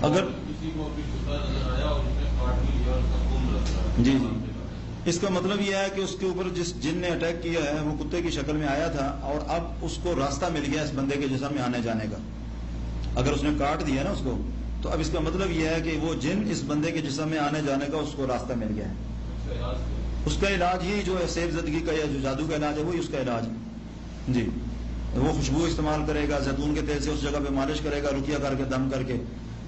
اگر کسی کو بھی کتا نظر آیا اور اس نے کاٹ بھی لیا اور اس کا خون رس رہا ہے، جی اس کا مطلب یہ ہے کہ اس کے اوپر جس جن نے اٹیک کیا ہے وہ کتے کی شکل میں آیا تھا اور اب اس کو راستہ مل گیا اس بندے کے جسم میں آنے جانے کا. اگر اس نے کاٹ دیا نا اس کو تو اب اس کا مطلب یہ ہے کہ وہ جن اس بندے کے جسم میں آنے جانے کا اس کو راستہ مل گیا ہے. اس کا علاج یہی جو ہے سیب زدگی کا یا جو جادو کا علاج ہے وہی اس کا علاج ہے. جی وہ خوشبو استعمال کرے گا، زیتون کے تیل سے اس جگہ پہ مالش کرے گا، رقیہ کر کے دم کر کے،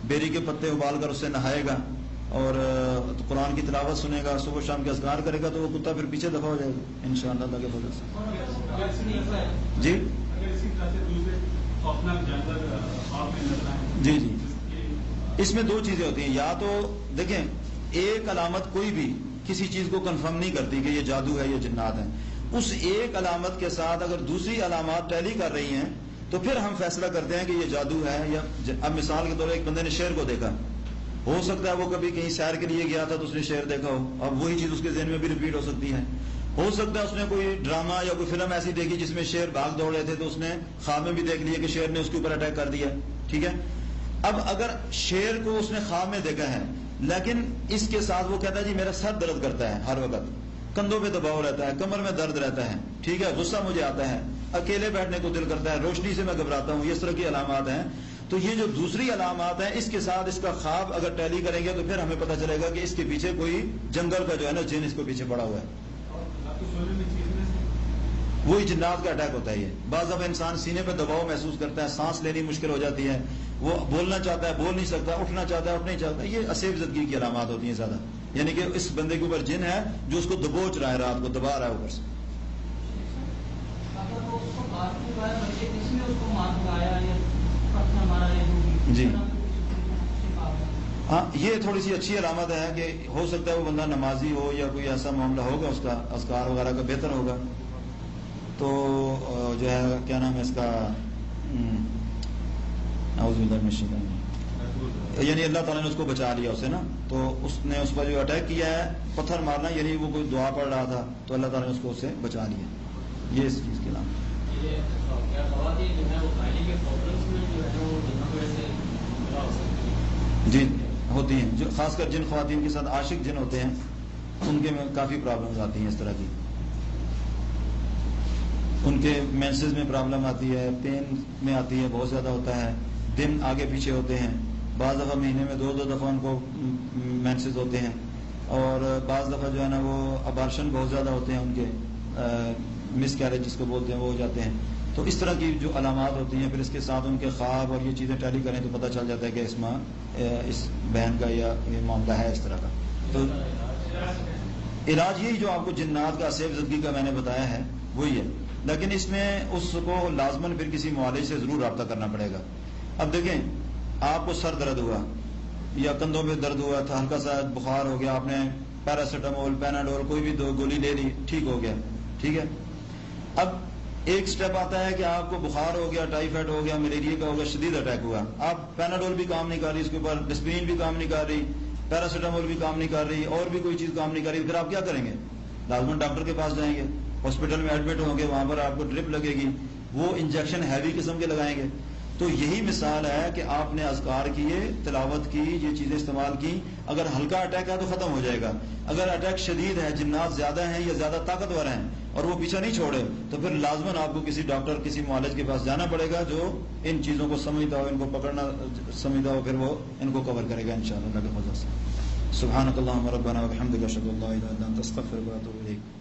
بیری کے پتے ابال کر اس سے نہائے گا اور قرآن کی تلاوت سنے گا، صبح شام کے اذکار کرے گا تو وہ کتا پھر پیچھے دفع ہو جائے گا انشاءاللہ اللہ کے فضل سے. جی جی جی اس میں دو چیزیں ہوتی ہیں. یا تو دیکھیں ایک علامت کوئی بھی کسی چیز کو کنفرم نہیں کرتی کہ یہ جادو ہے یہ جنات ہیں. اس ایک علامت کے ساتھ اگر دوسری علامات ٹیلی کر رہی ہیں تو پھر ہم فیصلہ کرتے ہیں کہ یہ جادو ہے یا اب مثال کے طور پر ایک بندے نے شیر کو دیکھا، ہو سکتا ہے وہ کبھی کہیں سیر کے لیے گیا تھا تو اس نے شیر دیکھا ہو، اب وہی چیز اس کے ذہن میں بھی ریپیٹ ہو سکتی ہے. ہو سکتا ہے اس نے کوئی ڈرامہ یا کوئی فلم ایسی دیکھی جس میں شیر بھاگ دوڑ رہے تھے تو اس نے خواب میں بھی دیکھ لیا کہ شیر نے اس کے اوپر اٹیک کر دیا. ٹھیک ہے، اب اگر شیر کو اس نے خواب میں دیکھا ہے لیکن اس کے ساتھ وہ کہتا ہے جی میرا سر درد کرتا ہے، ہر وقت کندھوں پہ دباؤ رہتا ہے، کمر میں درد رہتا ہے، ٹھیک ہے، غصہ مجھے آتا ہے، اکیلے بیٹھنے کو دل کرتا ہے، روشنی سے میں گھبراتا ہوں، اس طرح کی علامات ہیں. تو یہ جو دوسری علامات ہیں اس کے ساتھ اس کا خواب اگر ٹیلی کریں گے تو پھر ہمیں پتہ چلے گا کہ اس کے پیچھے کوئی جنگل کا جو ہے نا جن اس کو پیچھے پڑا ہوا ہے. وہی جنات کا اٹیک ہوتا ہے. یہ بعض دفعہ انسان سینے پہ دباؤ محسوس کرتا ہے، سانس لینی مشکل ہو جاتی ہے، وہ بولنا چاہتا ہے بول نہیں سکتا، اٹھنا چاہتا ہے اٹھ نہیں چاہتا. یہ اسیب زدگی کی علامات ہوتی ہیں زیادہ، یعنی کہ اس بندے کے اوپر جن ہے جو اس کو دبوچ رہا ہے، رات کو دبا رہا ہے اوپر سے. جی ہاں یہ تھوڑی سی اچھی علامت ہے کہ ہو سکتا ہے وہ بندہ نمازی ہو یا کوئی ایسا معاملہ ہوگا اس کا اذکار وغیرہ کا بہتر ہوگا تو جو ہے کیا نام ہے اس کا اعوذ باللہ من الشیطان، یعنی اللہ تعالیٰ نے اس کو بچا لیا اسے نا، تو اس نے اس پر جو اٹیک کیا ہے پتھر مارنا، یعنی وہ کوئی دعا پڑھ رہا تھا تو اللہ تعالیٰ نے اس کو اسے بچا لیا. یہ اس چیز کے نام جی ہوتی ہیں، جو خاص کر جن خواتین کے ساتھ عاشق جن ہوتے ہیں ان کے میں کافی پرابلمز آتی ہیں اس طرح کی. ان کے مینسز میں پرابلم آتی ہے، پین میں آتی ہے، بہت زیادہ ہوتا ہے، دن آگے پیچھے ہوتے ہیں، بعض دفعہ مہینے میں دو دفعہ ان کو مینسز ہوتے ہیں، اور بعض دفعہ جو ہے نا وہ ابارشن بہت زیادہ ہوتے ہیں ان کے، مس کیریج جس کو بولتے ہیں وہ ہو جاتے ہیں. تو اس طرح کی جو علامات ہوتی ہیں پھر اس کے ساتھ ان کے خواب اور یہ چیزیں ٹیلی کریں تو پتہ چل جاتا ہے کہ اس بہن کا یا یہ معاملہ ہے اس طرح کا. تو علاج یہی جو آپ کو جنات کا اسیب زدگی کا میں نے بتایا ہے وہی ہے، لیکن اس میں اس کو لازماً پھر کسی معالج سے ضرور رابطہ کرنا پڑے گا. اب دیکھیں آپ کو سر درد ہوا یا کندھوں میں درد ہوا تھا، ہلکا سا بخار ہو گیا، آپ نے پیراسیٹامول پیناڈول کوئی بھی دو گولی لے لی، ٹھیک ہو گیا، ٹھیک ہے. اب ایک سٹیپ آتا ہے کہ آپ کو بخار ہو گیا، ٹائیفائڈ ہو گیا، ملیریا کا ہو گیا، شدید اٹیک ہوا، آپ پیناڈول بھی کام نہیں کر رہی، اس کے اوپر ڈسپرین بھی کام نہیں کر رہی، پیراسیٹامول بھی کام نہیں کر رہی، اور بھی کوئی چیز کام نہیں کر رہی، پھر آپ کیا کریں گے؟ لازماً ڈاکٹر کے پاس جائیں گے، ہاسپٹل میں ایڈمٹ ہوں گے، وہاں پر آپ کو ڈرپ لگے گی، وہ انجیکشن ہیوی قسم کے لگائیں گے. تو یہی مثال ہے کہ آپ نے اذکار کیے، تلاوت کی، یہ چیزیں استعمال کی، اگر ہلکا اٹیک ہے تو ختم ہو جائے گا. اگر اٹیک شدید ہے، جنات زیادہ ہیں یا زیادہ طاقتور ہیں اور وہ پیچھا نہیں چھوڑے تو پھر لازماً آپ کو کسی ڈاکٹر کسی معالج کے پاس جانا پڑے گا جو ان چیزوں کو سمجھتا ہو، ان کو پکڑنا سمجھتا ہو، پھر وہ ان کو کور کرے گا انشاءاللہ اللہ کے فضل سے. سبحانک اللہم ربنا وبحمدک اشہد ان لا الہ الا انت استغفرک واتوب الیک.